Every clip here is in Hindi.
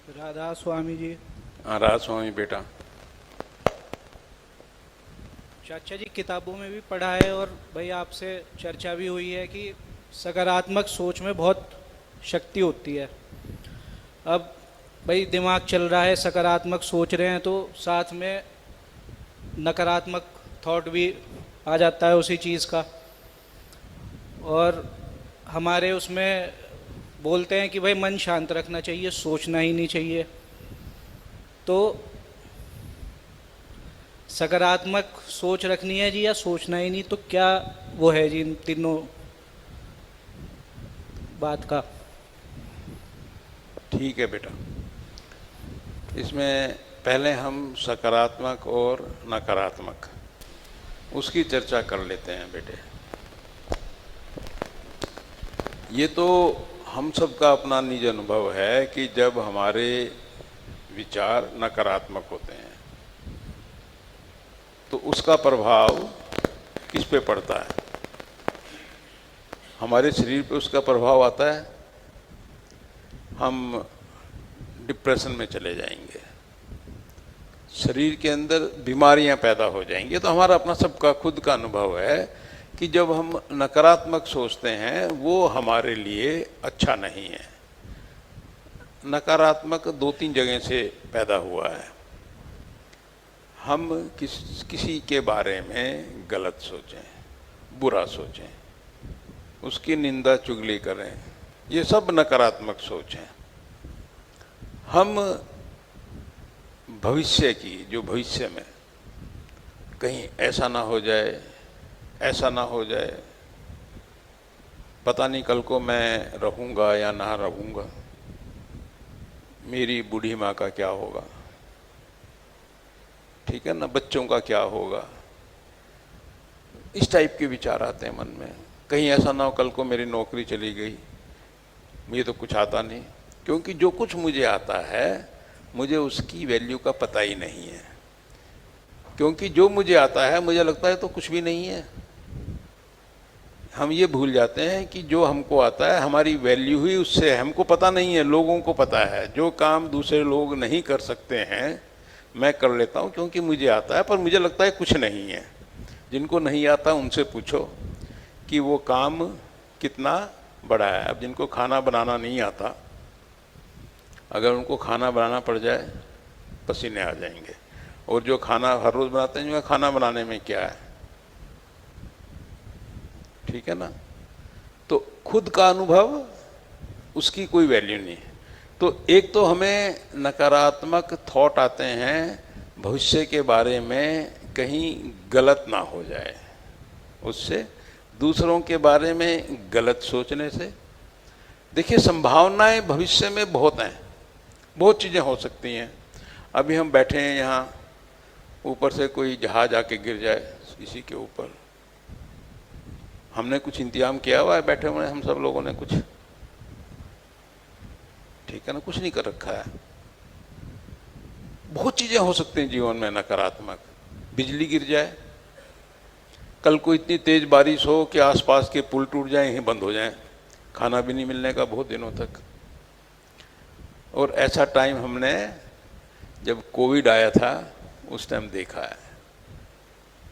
राधा स्वामी जी। हाँ, राज स्वामी बेटा। चाचा जी, किताबों में भी पढ़ा है और भाई आपसे चर्चा भी हुई है कि सकारात्मक सोच में बहुत शक्ति होती है। अब भाई दिमाग चल रहा है, सकारात्मक सोच रहे हैं तो साथ में नकारात्मक थॉट भी आ जाता है उसी चीज़ का। और हमारे उसमें बोलते हैं कि भाई मन शांत रखना चाहिए, सोचना ही नहीं चाहिए। तो सकारात्मक सोच रखनी है जी या सोचना ही नहीं, तो क्या वो है जी इन तीनों बात का? ठीक है बेटा, इसमें पहले हम सकारात्मक और नकारात्मक उसकी चर्चा कर लेते हैं बेटे। ये तो हम सबका अपना निज अनुभव है कि जब हमारे विचार नकारात्मक होते हैं तो उसका प्रभाव किस पे पड़ता है? हमारे शरीर पे उसका प्रभाव आता है। हम डिप्रेशन में चले जाएंगे, शरीर के अंदर बीमारियां पैदा हो जाएंगी। तो हमारा अपना सबका खुद का अनुभव है कि जब हम नकारात्मक सोचते हैं वो हमारे लिए अच्छा नहीं है। नकारात्मक दो तीन जगह से पैदा हुआ है। हम किसी के बारे में गलत सोचें, बुरा सोचें, उसकी निंदा चुगली करें, ये सब नकारात्मक सोच है। हम भविष्य की, जो भविष्य में कहीं ऐसा ना हो जाए, ऐसा ना हो जाए, पता नहीं कल को मैं रहूँगा या ना रहूँगा, मेरी बूढ़ी माँ का क्या होगा, ठीक है ना, बच्चों का क्या होगा, इस टाइप के विचार आते हैं मन में। कहीं ऐसा ना हो कल को मेरी नौकरी चली गई, मुझे तो कुछ आता नहीं। क्योंकि जो कुछ मुझे आता है मुझे उसकी वैल्यू का पता ही नहीं है। क्योंकि जो मुझे आता है मुझे लगता है तो कुछ भी नहीं है। हम ये भूल जाते हैं कि जो हमको आता है हमारी वैल्यू ही उससे, हमको पता नहीं है, लोगों को पता है। जो काम दूसरे लोग नहीं कर सकते हैं मैं कर लेता हूँ क्योंकि मुझे आता है, पर मुझे लगता है कुछ नहीं है। जिनको नहीं आता उनसे पूछो कि वो काम कितना बड़ा है। अब जिनको खाना बनाना नहीं आता, अगर उनको खाना बनाना पड़ जाए पसीने आ जाएंगे। और जो खाना हर रोज़ बनाते हैं, जो खाना बनाने में क्या है, ठीक है ना। तो खुद का अनुभव, उसकी कोई वैल्यू नहीं है। तो एक तो हमें नकारात्मक थॉट आते हैं भविष्य के बारे में, कहीं गलत ना हो जाए उससे, दूसरों के बारे में गलत सोचने से। देखिए, संभावनाएं भविष्य में बहुत हैं, बहुत चीज़ें हो सकती हैं। अभी हम बैठे हैं यहाँ, ऊपर से कोई जहाज आके गिर जाए किसी के ऊपर, हमने कुछ इंतजाम किया हुआ है, बैठे हुए हैं हम सब लोगों ने कुछ, ठीक है ना, कुछ नहीं कर रखा है। बहुत चीजें हो सकती हैं जीवन में नकारात्मक। बिजली गिर जाए, कल को इतनी तेज बारिश हो कि आसपास के पुल टूट जाएं, यहीं बंद हो जाएं, खाना भी नहीं मिलने का बहुत दिनों तक। और ऐसा टाइम हमने जब कोविड आया था उस टाइम देखा है।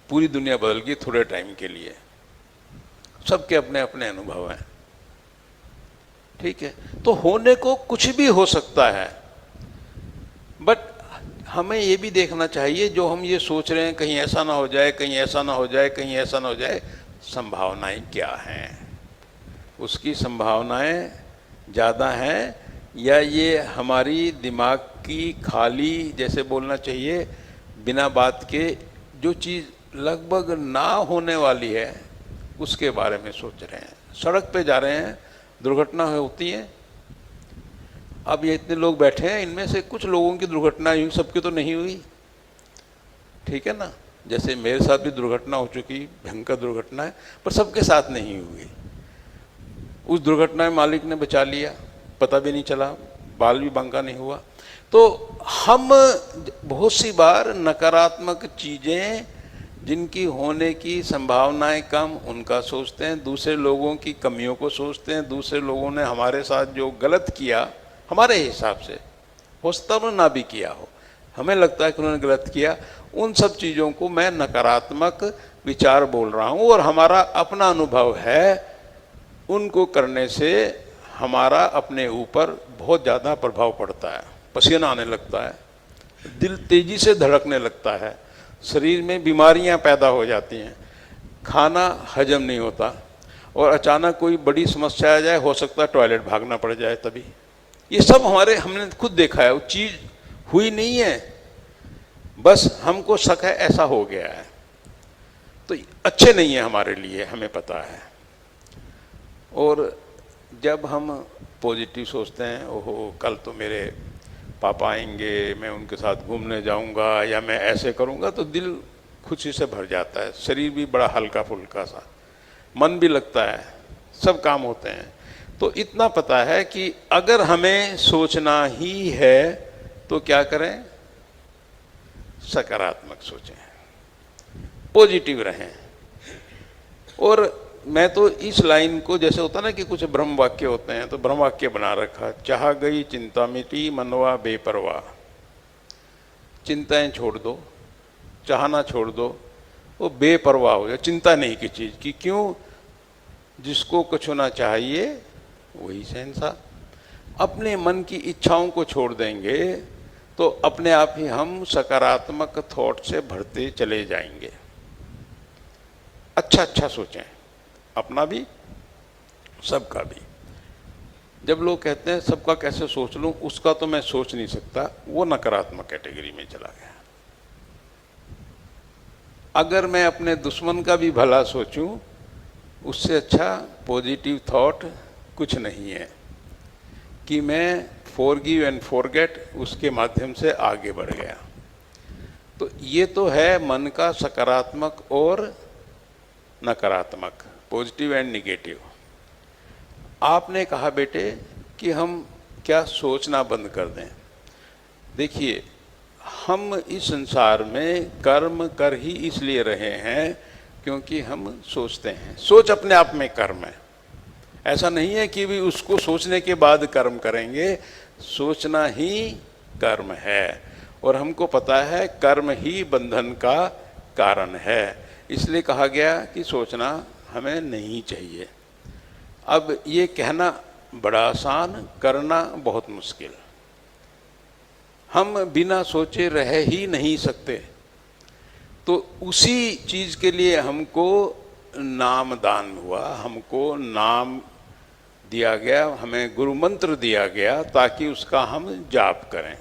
पूरी दुनिया बदल गई थोड़े टाइम के लिए। सबके अपने अपने अनुभव हैं, ठीक है। तो होने को कुछ भी हो सकता है, बट हमें ये भी देखना चाहिए जो हम ये सोच रहे हैं कहीं ऐसा ना हो जाए, कहीं ऐसा ना हो जाए, कहीं ऐसा ना हो जाए, संभावनाएं क्या हैं, उसकी संभावनाएं ज़्यादा हैं या ये हमारी दिमाग की खाली, जैसे बोलना चाहिए बिना बात के, जो चीज़ लगभग ना होने वाली है उसके बारे में सोच रहे हैं। सड़क पे जा रहे हैं, दुर्घटना होती है। अब ये इतने लोग बैठे हैं, इनमें से कुछ लोगों की दुर्घटना हुई, सबकी तो नहीं हुई, ठीक है ना। जैसे मेरे साथ भी दुर्घटना हो चुकी, भयंकर दुर्घटना है, पर सबके साथ नहीं हुई। उस दुर्घटना में मालिक ने बचा लिया, पता भी नहीं चला, बाल भी बांका नहीं हुआ। तो हम बहुत सी बार नकारात्मक चीज़ें जिनकी होने की संभावनाएं कम, उनका सोचते हैं, दूसरे लोगों की कमियों को सोचते हैं, दूसरे लोगों ने हमारे साथ जो गलत किया हमारे हिसाब से, हो सकता है उन्होंने ना भी किया हो, हमें लगता है कि उन्होंने गलत किया, उन सब चीज़ों को मैं नकारात्मक विचार बोल रहा हूँ। और हमारा अपना अनुभव है, उनको करने से हमारा अपने ऊपर बहुत ज़्यादा प्रभाव पड़ता है, पसीना आने लगता है, दिल तेजी से धड़कने लगता है, शरीर में बीमारियां पैदा हो जाती हैं, खाना हजम नहीं होता, और अचानक कोई बड़ी समस्या आ जाए, हो सकता है टॉयलेट भागना पड़ जाए तभी। ये सब हमने खुद देखा है, वो चीज़ हुई नहीं है, बस हमको शक है ऐसा हो गया है। तो अच्छे नहीं है हमारे लिए, हमें पता है। और जब हम पॉजिटिव सोचते हैं, ओहो कल तो मेरे पापा आएंगे, मैं उनके साथ घूमने जाऊंगा या मैं ऐसे करूंगा, तो दिल खुशी से भर जाता है, शरीर भी बड़ा हल्का फुल्का सा, मन भी लगता है, सब काम होते हैं। तो इतना पता है कि अगर हमें सोचना ही है तो क्या करें, सकारात्मक सोचें, पॉजिटिव रहें। और मैं तो इस लाइन को, जैसे होता ना कि कुछ ब्रह्म वाक्य होते हैं, तो ब्रह्म वाक्य बना रखा, चाह गई चिंता मिटी मनवा बेपरवाह, चिंताएं छोड़ दो, चाहना छोड़ दो, वो बेपरवाह हो जाए, चिंता नहीं की चीज की। क्यों, जिसको कुछ होना चाहिए वही शहंशाह। अपने मन की इच्छाओं को छोड़ देंगे तो अपने आप ही हम सकारात्मक थॉट से भरते चले जाएंगे। अच्छा अच्छा सोचें, अपना भी सबका भी। जब लोग कहते हैं सबका कैसे सोच लूं, उसका तो मैं सोच नहीं सकता, वो नकारात्मक कैटेगरी में चला गया। अगर मैं अपने दुश्मन का भी भला सोचूं, उससे अच्छा पॉजिटिव थॉट कुछ नहीं है कि मैं फॉरगिव एंड फॉरगेट उसके माध्यम से आगे बढ़ गया। तो ये तो है मन का सकारात्मक और नकारात्मक, पॉजिटिव एंड निगेटिव। आपने कहा बेटे कि हम क्या सोचना बंद कर दें। देखिए, हम इस संसार में कर्म कर ही इसलिए रहे हैं क्योंकि हम सोचते हैं। सोच अपने आप में कर्म है, ऐसा नहीं है कि भी उसको सोचने के बाद कर्म करेंगे, सोचना ही कर्म है। और हमको पता है कर्म ही बंधन का कारण है, इसलिए कहा गया कि सोचना हमें नहीं चाहिए। अब ये कहना बड़ा आसान, करना बहुत मुश्किल। हम बिना सोचे रह ही नहीं सकते, तो उसी चीज के लिए हमको नाम दान हुआ, हमको नाम दिया गया, हमें गुरु मंत्र दिया गया ताकि उसका हम जाप करें।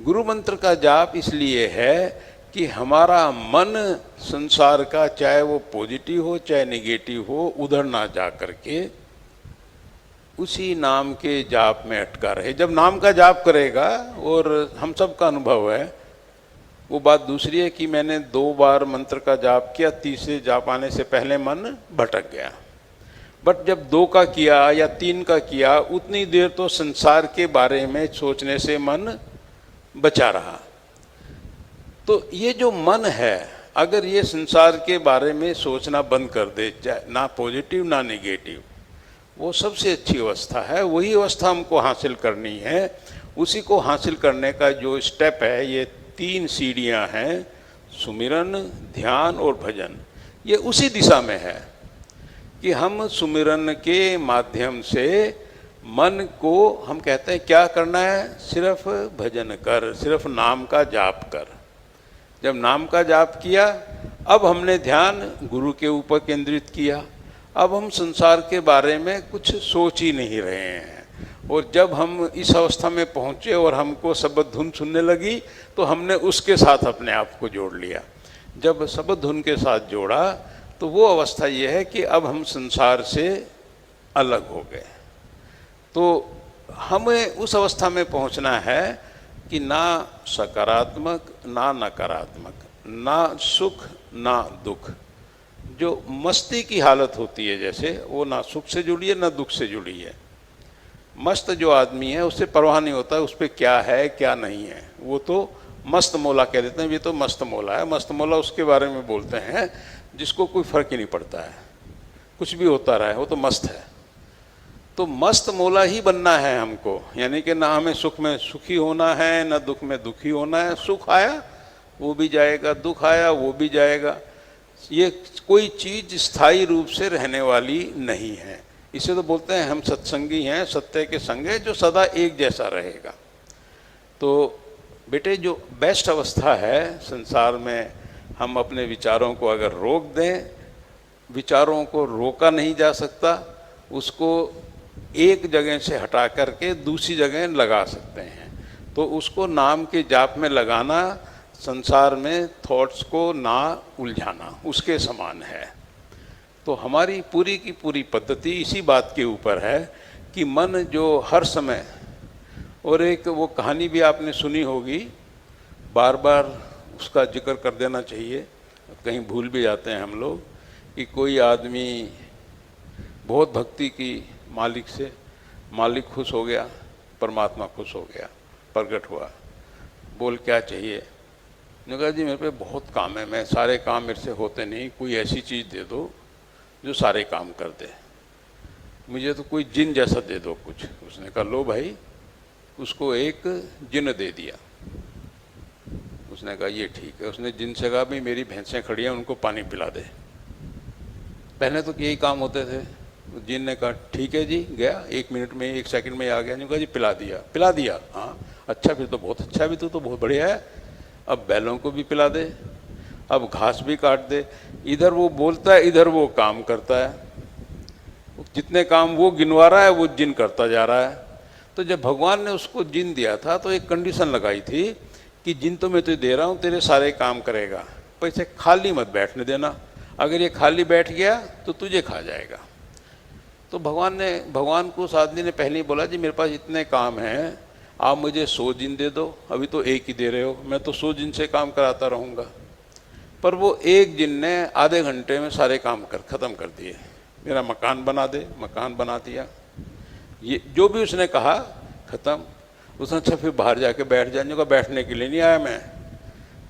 गुरु मंत्र का जाप इसलिए है कि हमारा मन संसार का, चाहे वो पॉजिटिव हो चाहे नेगेटिव हो, उधर ना जा करके उसी नाम के जाप में अटका रहे। जब नाम का जाप करेगा, और हम सब का अनुभव है, वो बात दूसरी है कि मैंने 2 बार मंत्र का जाप किया, तीसरे जाप आने से पहले मन भटक गया। बट जब 2 का किया या 3 का किया, उतनी देर तो संसार के बारे में सोचने से मन बचा रहा। तो ये जो मन है, अगर ये संसार के बारे में सोचना बंद कर दे, ना पॉजिटिव ना नेगेटिव, वो सबसे अच्छी अवस्था है। वही अवस्था हमको हासिल करनी है। उसी को हासिल करने का जो स्टेप है, ये 3 सीढ़ियां हैं, सुमिरन, ध्यान और भजन। ये उसी दिशा में है कि हम सुमिरन के माध्यम से मन को, हम कहते हैं क्या करना है, सिर्फ भजन कर, सिर्फ नाम का जाप कर। जब नाम का जाप किया, अब हमने ध्यान गुरु के ऊपर केंद्रित किया। अब हम संसार के बारे में कुछ सोच ही नहीं रहे हैं। और जब हम इस अवस्था में पहुंचे और हमको शब्द धुन सुनने लगी, तो हमने उसके साथ अपने आप को जोड़ लिया। जब शब्द धुन के साथ जोड़ा, तो वो अवस्था ये है कि अब हम संसार से अलग हो गए। तो हमें उस अवस्था में पहुंचना है कि ना सकारात्मक ना नकारात्मक, ना सुख ना दुख। जो मस्ती की हालत होती है, जैसे, वो ना सुख से जुड़ी है ना दुख से जुड़ी है। मस्त जो आदमी है, उससे परवाह नहीं होता उस पर क्या है क्या नहीं है, वो तो मस्त मौला कह देते हैं, ये तो मस्त मौला है। मस्त मौला उसके बारे में बोलते हैं जिसको कोई फर्क ही नहीं पड़ता है, कुछ भी होता रहा है, वो तो मस्त है। तो मस्त मौला ही बनना है हमको, यानी कि ना हमें सुख में सुखी होना है, ना दुख में दुखी होना है। सुख आया वो भी जाएगा, दुख आया वो भी जाएगा। ये कोई चीज स्थायी रूप से रहने वाली नहीं है। इसे तो बोलते हैं हम सत्संगी हैं, सत्य के संग है, जो सदा एक जैसा रहेगा। तो बेटे जो बेस्ट अवस्था है संसार में, हम अपने विचारों को अगर रोक दें, विचारों को रोका नहीं जा सकता, उसको एक जगह से हटा करके दूसरी जगह लगा सकते हैं। तो उसको नाम के जाप में लगाना संसार में थॉट्स को ना उलझाना, उसके समान है। तो हमारी पूरी की पूरी पद्धति इसी बात के ऊपर है कि मन जो हर समय, और एक वो कहानी भी आपने सुनी होगी, बार बार उसका जिक्र कर देना चाहिए, कहीं भूल भी जाते हैं हम लोग, कि कोई आदमी बहुत भक्ति की मालिक से, मालिक खुश हो गया, परमात्मा खुश हो गया, प्रकट हुआ, बोल क्या चाहिए? ने कहा जी मेरे पे बहुत काम है, मैं सारे काम मेरे से होते नहीं, कोई ऐसी चीज़ दे दो जो सारे काम कर दे, मुझे तो कोई जिन जैसा दे दो कुछ। उसने कहा लो भाई, उसको एक जिन दे दिया। उसने कहा ये ठीक है। उसने जिन से कहा भाई मेरी भैंसें खड़ी हैं, उनको पानी पिला दे। पहले तो यही काम होते थे। जिन ने कहा ठीक है जी, गया 1 मिनट में 1 सेकंड में आ गया। नहीं कहा जी पिला दिया। पिला दिया, हाँ अच्छा, फिर तो बहुत अच्छा, भी तो बहुत बढ़िया है। अब बैलों को भी पिला दे, अब घास भी काट दे। इधर वो बोलता है, इधर वो काम करता है। जितने काम वो गिनवा रहा है वो जिन करता जा रहा है। तो जब भगवान ने उसको जिन दिया था तो एक कंडीशन लगाई थी कि जिन तो मैं तुझे दे रहा हूँ, तेरे सारे काम करेगा, पर इसे खाली मत बैठने देना। अगर ये खाली बैठ गया तो तुझे खा जाएगा। तो भगवान को उस आदमी ने पहले ही बोला जी मेरे पास इतने काम हैं, आप मुझे 100 जिन दे दो, अभी तो 1 ही दे रहे हो, मैं तो 100 जिन से काम कराता रहूँगा। पर वो 1 जिन ने आधे घंटे में सारे काम खत्म कर दिए। मेरा मकान बना दे, मकान बना दिया। ये जो भी उसने कहा खत्म। उसने अच्छा फिर बाहर जाके बैठ जाने का, बैठने के लिए नहीं आया मैं,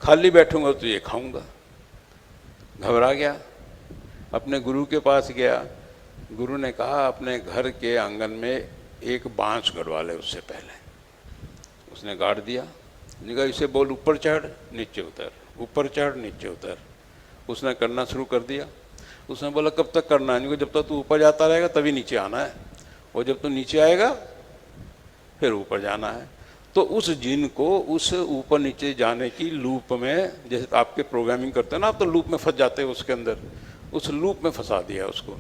खाली बैठूंगा तो ये खाऊंगा। घबरा गया, अपने गुरु के पास गया। गुरु ने कहा अपने घर के आंगन में एक बांस गड़वा ले उससे पहले। उसने गाड़ दिया। उसने कहा इसे बोल ऊपर चढ़ नीचे उतर, ऊपर चढ़ नीचे उतर। उसने करना शुरू कर दिया। उसने बोला कब तक करना है? जब तक तू ऊपर जाता रहेगा तभी नीचे आना है, और जब तू नीचे आएगा फिर ऊपर जाना है। तो उस जिन को उस ऊपर नीचे जाने की लूप में, जैसे आपके प्रोग्रामिंग करते हैं ना आप, तो लूप में फंस जाते हैं उसके अंदर, उस लूप में फंसा दिया उसको।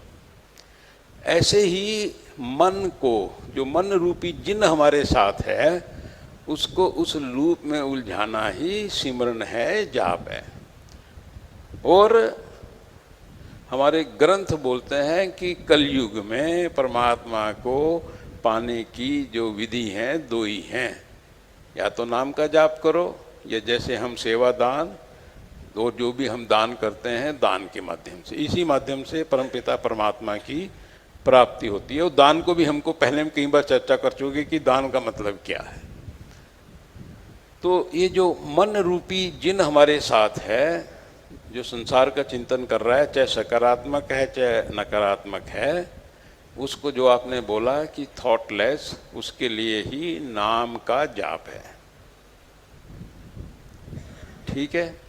ऐसे ही मन को, जो मन रूपी जिन हमारे साथ है, उसको उस लूप में उलझाना ही सिमरन है, जाप है। और हमारे ग्रंथ बोलते हैं कि कलयुग में परमात्मा को पाने की जो विधि है 2 ही हैं, या तो नाम का जाप करो, या जैसे हम सेवा दान, और जो भी हम दान करते हैं दान के माध्यम से, इसी माध्यम से परमपिता परमात्मा की प्राप्ति होती है। और दान को भी हमको पहले में कई बार चर्चा कर चुके कि दान का मतलब क्या है। तो ये जो मन रूपी जिन हमारे साथ है, जो संसार का चिंतन कर रहा है, चाहे सकारात्मक है चाहे नकारात्मक है, उसको जो आपने बोला कि थॉटलेस, उसके लिए ही नाम का जाप है। ठीक है।